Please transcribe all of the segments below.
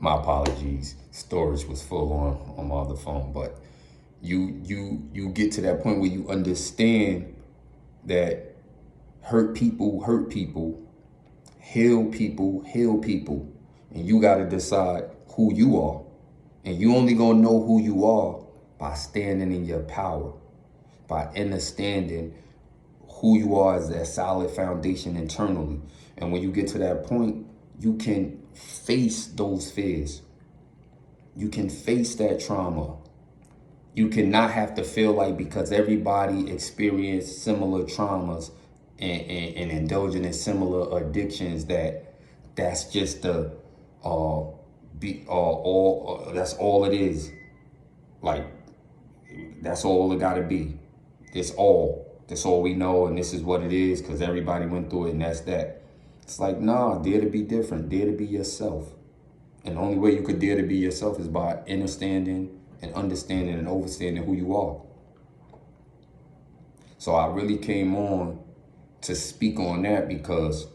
My apologies. Storage was full on my other phone, but you get to that point where you understand that hurt people, heal people, heal people. And you got to decide who you are. And you only going to know who you are by standing in your power, by understanding who you are as that solid foundation internally. And when you get to that point, you can face those fears. You can face that trauma. You cannot have to feel like because everybody experienced similar traumas and indulging in similar addictions that's just the that's all it is. Like, that's all it gotta be. That's all we know, and this is what it is because everybody went through it, and that's that. It's like, nah, dare to be different, dare to be yourself. And the only way you could dare to be yourself is by understanding and overstanding who you are. So I really came on to speak on that because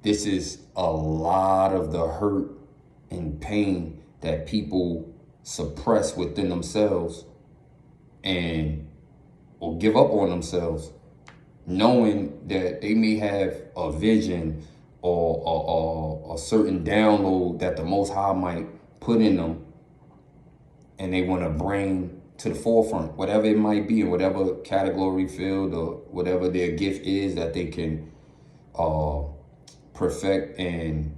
this is a lot of the hurt and pain that people suppress within themselves or give up on themselves, knowing that they may have a vision or a certain download that the Most High might put in them, and they want to bring to the forefront, whatever it might be, in whatever category, field, or whatever their gift is that they can perfect and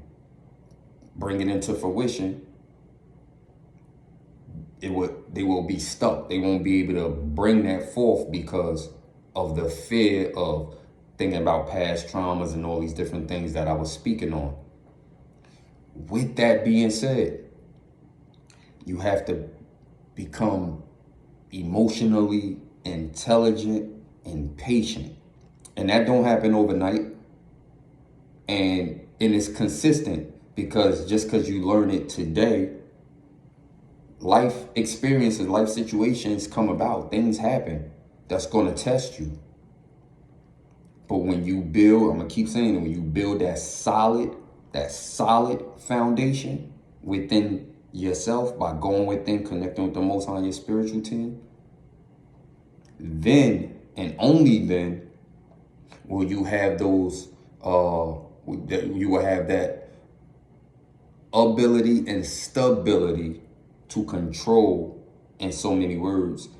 bring it into fruition. They will be stuck. They won't be able to bring that forth because of the fear of thinking about past traumas and all these different things that I was speaking on. With that being said, you have to become emotionally intelligent and patient. And that don't happen overnight. And it's consistent because just because you learn it today, life experiences, life situations come about, things happen that's going to test you. But when you build, I'm going to keep saying it, when you build that solid foundation within yourself by going within, connecting with the Most High, your spiritual team, then and only then will you have those, you will have that ability and stability to control, in so many words,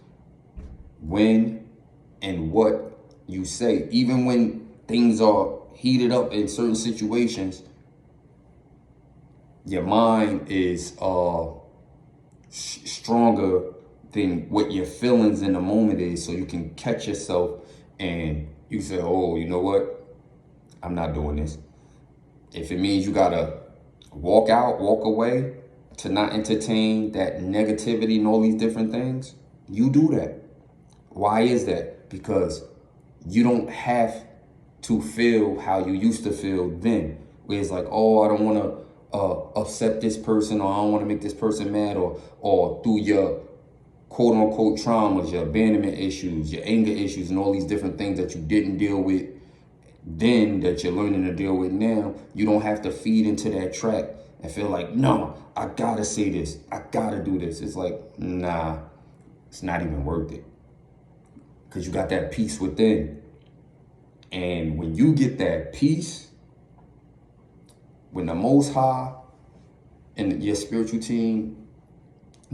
when and what you say. Even when things are heated up in certain situations, your mind is stronger than what your feelings in the moment is, so you can catch yourself and you say, oh, you know what? I'm not doing this. If it means you gotta walk away to not entertain that negativity and all these different things, you do that. Why is that? Because you don't have to feel how you used to feel then, where it's like, oh, I don't want to upset this person, or I don't want to make this person mad, or through your quote unquote traumas, your abandonment issues, your anger issues, and all these different things that you didn't deal with then that you're learning to deal with now, you don't have to feed into that track and feel like, no, I gotta say this, I gotta do this. It's like, nah, it's not even worth it. Because you got that peace within. And when you get that peace, when the Most High and your spiritual team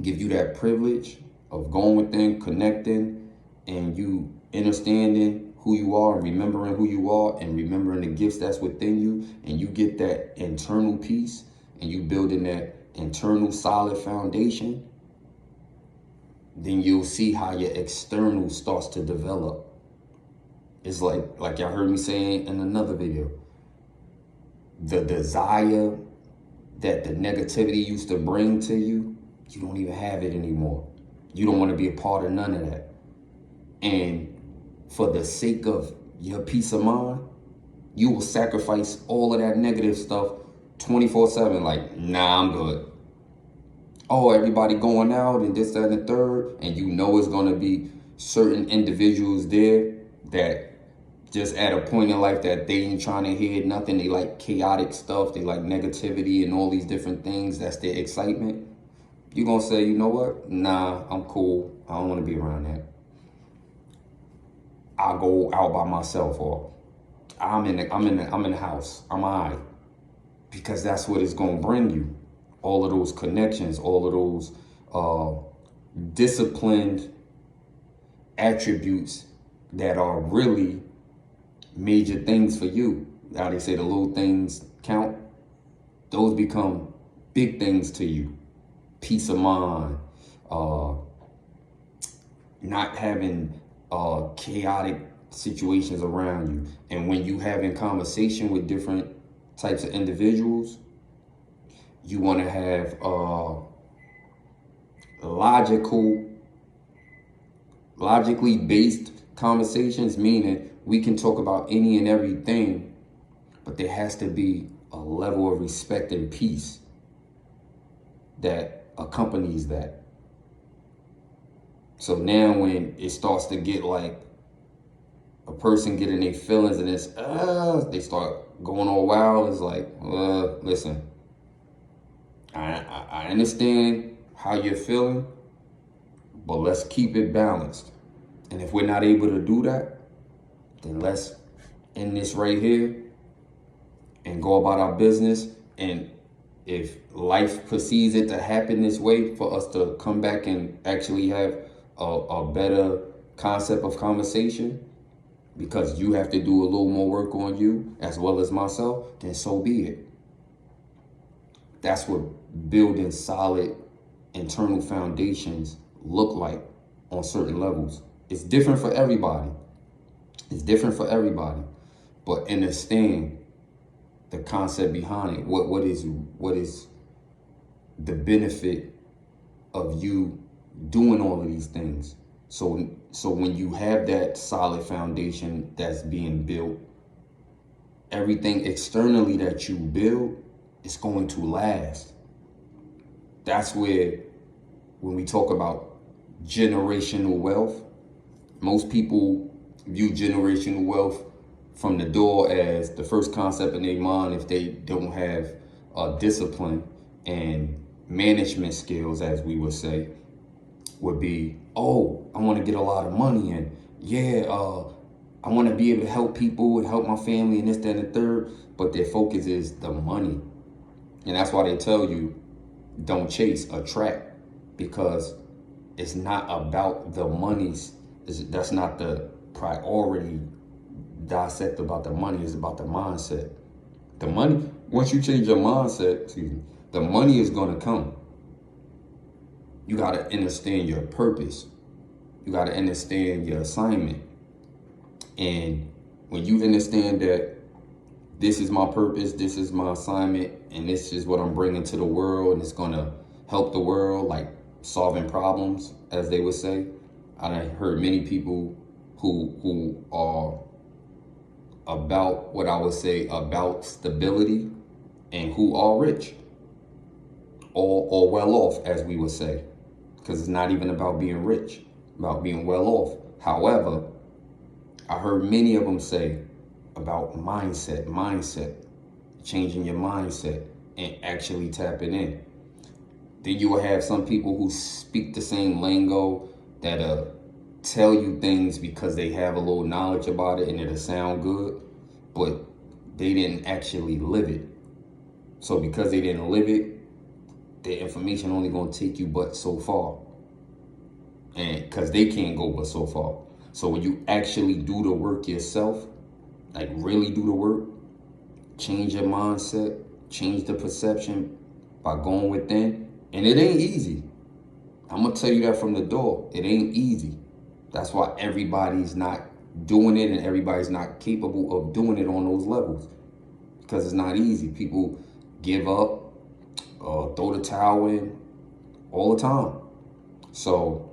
give you that privilege of going within, connecting, and you understanding who you are and remembering who you are and remembering the gifts that's within you, and you get that internal peace and you building that internal solid foundation, then you'll see how your external starts to develop. It's like y'all heard me saying in another video, the desire that the negativity used to bring to you, you don't even have it anymore. You don't want to be a part of none of that. And for the sake of your peace of mind, you will sacrifice all of that negative stuff 24/7. Like, nah, I'm good. Oh, everybody going out and this, that, and the third. And you know it's going to be certain individuals there that just at a point in life that they ain't trying to hear nothing. They like chaotic stuff. They like negativity and all these different things. That's their excitement. You're going to say, you know what? Nah, I'm cool. I don't want to be around that. I'll go out by myself, or I'm in the house. I'm all right. Because that's what it's going to bring you. All of those connections, all of those disciplined attributes that are really major things for you. How they say the little things count. Those become big things to you. Peace of mind, not having chaotic situations around you. And when you having conversation with different types of individuals, you want to have logically based conversations, meaning we can talk about any and everything, but there has to be a level of respect and peace that accompanies that. So now when it starts to get like a person getting their feelings and it's they start going all wild, it's like, listen, I understand how you're feeling, but let's keep it balanced. And if we're not able to do that, then let's end this right here and go about our business. And if life proceeds it to happen this way, for us to come back and actually have a better concept of conversation, because you have to do a little more work on you as well as myself, then so be it. That's what building solid internal foundations look like on certain levels. It's different for everybody. It's different for everybody. But understand the concept behind it. What is the benefit of you doing all of these things? So when you have that solid foundation that's being built, everything externally that you build is going to last. That's where, when we talk about generational wealth, most people view generational wealth from the door as the first concept in their mind. If they don't have discipline and management skills, as we would say, would be, oh, I want to get a lot of money, and I want to be able to help people and help my family and this, that, and the third. But their focus is the money. And that's why they tell you, don't chase, attract, because it's not about the monies. That's not the priority dissect about the money. It's about the mindset. The money, once you change your mindset, the money is going to come. You got to understand your purpose. You got to understand your assignment. And when you understand that this is my purpose, this is my assignment, and this is what I'm bringing to the world, and it's going to help the world, like solving problems, as they would say. I heard many people who are about what I would say about stability and who are rich or well off, as we would say, because it's not even about being rich, about being well off. However, I heard many of them say about mindset, changing your mindset and actually tapping in. Then you will have some people who speak the same lingo that tell you things because they have a little knowledge about it and it'll sound good, but they didn't actually live it. So because they didn't live it, the information only going to take you but so far. And because they can't go but so far. So when you actually do the work yourself, like really do the work, change your mindset, change the perception by going within. And it ain't easy. I'm going to tell you that from the door. It ain't easy. That's why everybody's not doing it and everybody's not capable of doing it on those levels. Because it's not easy. People give up, throw the towel in all the time. So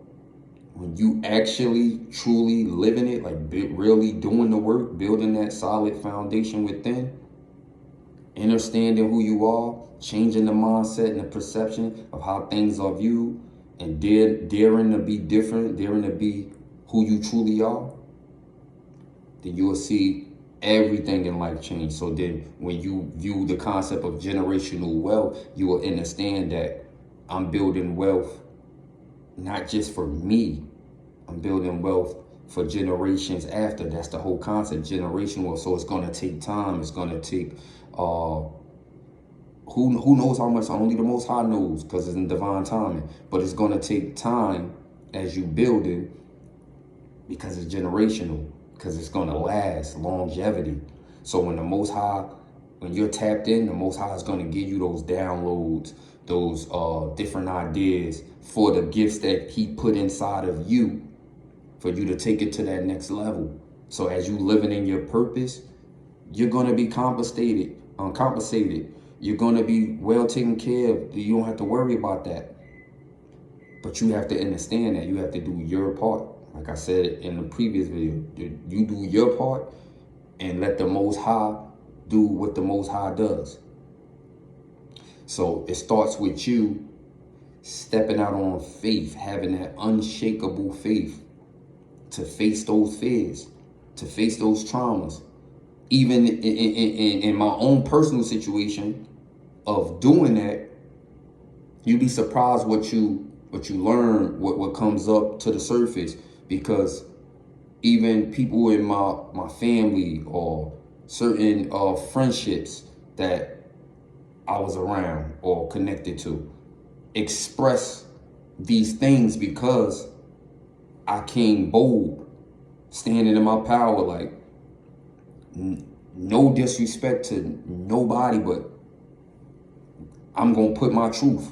when you actually truly living it, like really doing the work, building that solid foundation within, understanding who you are, changing the mindset and the perception of how things are viewed, and daring to be different, daring to be who you truly are, then you'll see everything in life change. So then when you view the concept of generational wealth, you will understand that I'm building wealth not just for me, I'm building wealth for generations after. That's the whole concept, generational wealth. So it's going to take time. It's going to take, who knows how much? Only the Most High knows, because it's in divine timing. But it's going to take time as you build it, because it's generational, because it's going to last, longevity. So when the Most High, when you're tapped in, the Most High is going to give you those downloads, those different ideas for the gifts that he put inside of you, for you to take it to that next level. So as you living in your purpose, you're going to be compensated. You're going to be well taken care of. You don't have to worry about that. But you have to understand that you have to do your part. Like I said in the previous video, you do your part and let the Most High do what the Most High does. So it starts with you stepping out on faith, having that unshakable faith to face those fears, to face those traumas. Even in my own personal situation of doing that, you'd be surprised what you learn, what comes up to the surface. Because even people in my family or certain friendships that I was around or connected to express these things because I came bold, standing in my power, like no disrespect to nobody, but I'm going to put my truth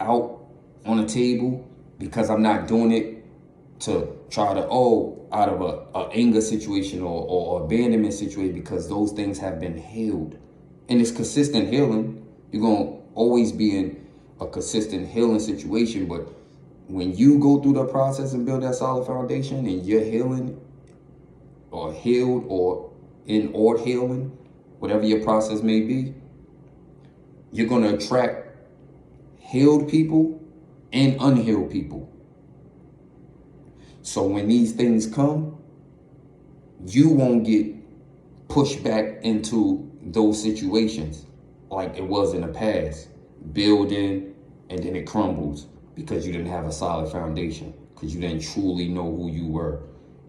out on the table, because I'm not doing it to try to, out of a anger situation or abandonment situation, because those things have been healed. And it's consistent healing. You're going to always be in a consistent healing situation. But when you go through the process and build that solid foundation, and you're healing or healed or healing, whatever your process may be, you're going to attract healed people and unhealed people. So when these things come, you won't get pushed back into those situations like it was in the past, building and then it crumbles because you didn't have a solid foundation, because you didn't truly know who you were.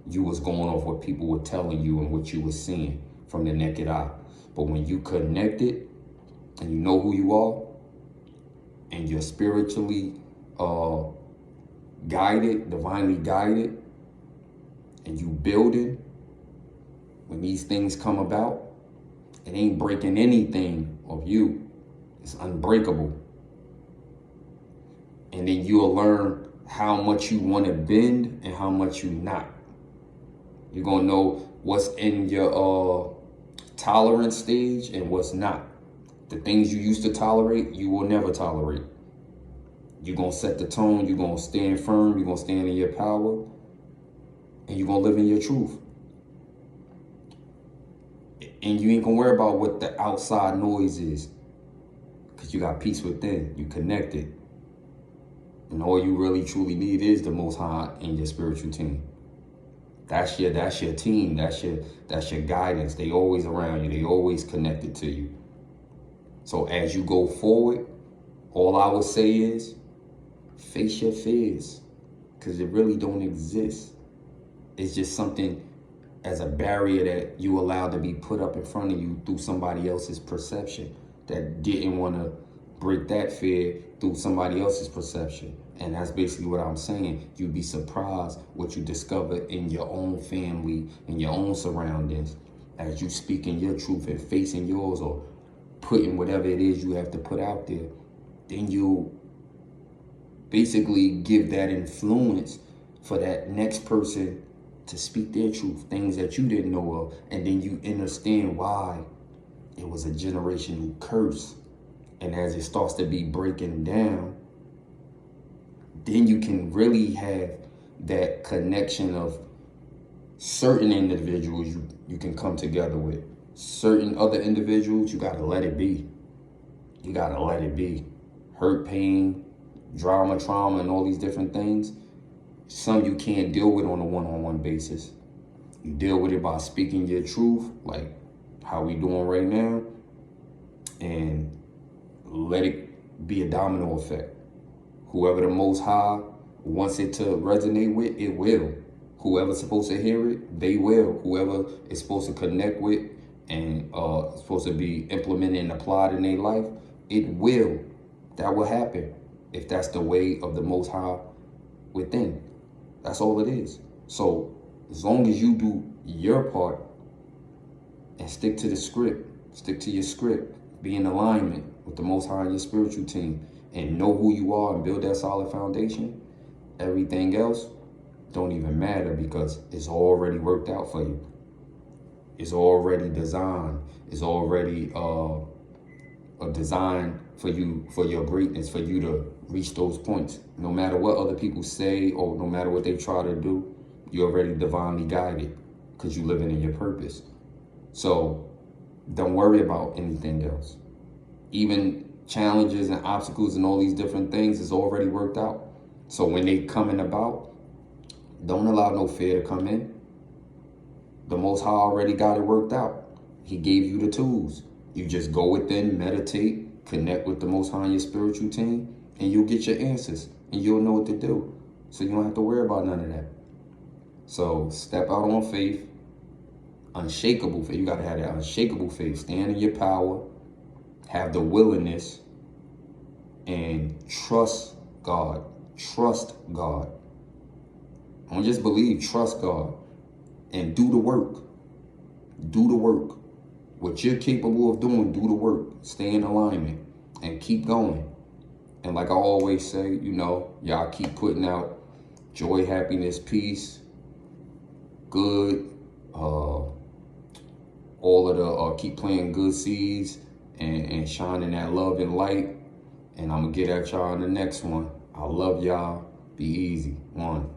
You was going off what people were telling you and what you were seeing from the naked eye. But when you connected and you know who you are, and you're spiritually guided, divinely guided, and you build it, when these things come about, it ain't breaking anything of you. It's unbreakable. And then you'll learn how much you want to bend and how much you not. You're going to know what's in your tolerance stage and what's not. The things you used to tolerate, you will never tolerate. You're going to set the tone. You're going to stand firm. You're going to stand in your power. And you're going to live in your truth. And you ain't going to worry about what the outside noise is, because you got peace within. You connected. And all you really truly need is the Most High and your spiritual team. That's your team. That's your guidance. They always around you. They always connected to you. So as you go forward, all I would say is face your fears, because it really don't exist. It's just something as a barrier that you allow to be put up in front of you through somebody else's perception, that didn't want to break that fear through somebody else's perception. And that's basically what I'm saying. You'd be surprised what you discover in your own family, in your own surroundings, as you speaking your truth and facing yours, or putting whatever it is you have to put out there. Then you basically give that influence for that next person to speak their truth, things that you didn't know of. And then you understand why it was a generational curse. And as it starts to be breaking down, then you can really have that connection of certain individuals you can come together with. Certain other individuals, you got to let it be. You got to let it be. Hurt, pain, drama, trauma, and all these different things. Some you can't deal with on a one-on-one basis. You deal with it by speaking your truth, like how we doing right now, and let it be a domino effect. Whoever the Most High wants it to resonate with, it will. Whoever's supposed to hear it, they will. Whoever is supposed to connect with and supposed to be implemented and applied in their life, it will. That will happen if that's the way of the Most High within. That's all it is. So as long as you do your part and stick to the script, stick to your script, be in alignment with the Most High and your spiritual team, and know who you are and build that solid foundation, everything else don't even matter because it's already worked out for you. It's already designed. It's already a design for you, for your greatness, for you to reach those points. No matter what other people say or no matter what they try to do, you're already divinely guided because you're living in your purpose. So don't worry about anything else. Even challenges and obstacles and all these different things is already worked out. So when they coming about, don't allow no fear to come in. The Most High already got it worked out. He gave you the tools. You just go within, meditate, connect with the Most High and your spiritual team, and you'll get your answers and you'll know what to do. So you don't have to worry about none of that. So step out on faith, unshakable faith. You got to have that unshakable faith. Stand in your power, have the willingness, and trust God. Trust God. Don't just believe, trust God. And do the work. Do the work. What you're capable of doing, do the work. Stay in alignment and keep going. And like I always say, you know, y'all keep putting out joy, happiness, peace, good, all of the, keep planting good seeds and shining that love and light. And I'm going to get at y'all in the next one. I love y'all. Be easy. One.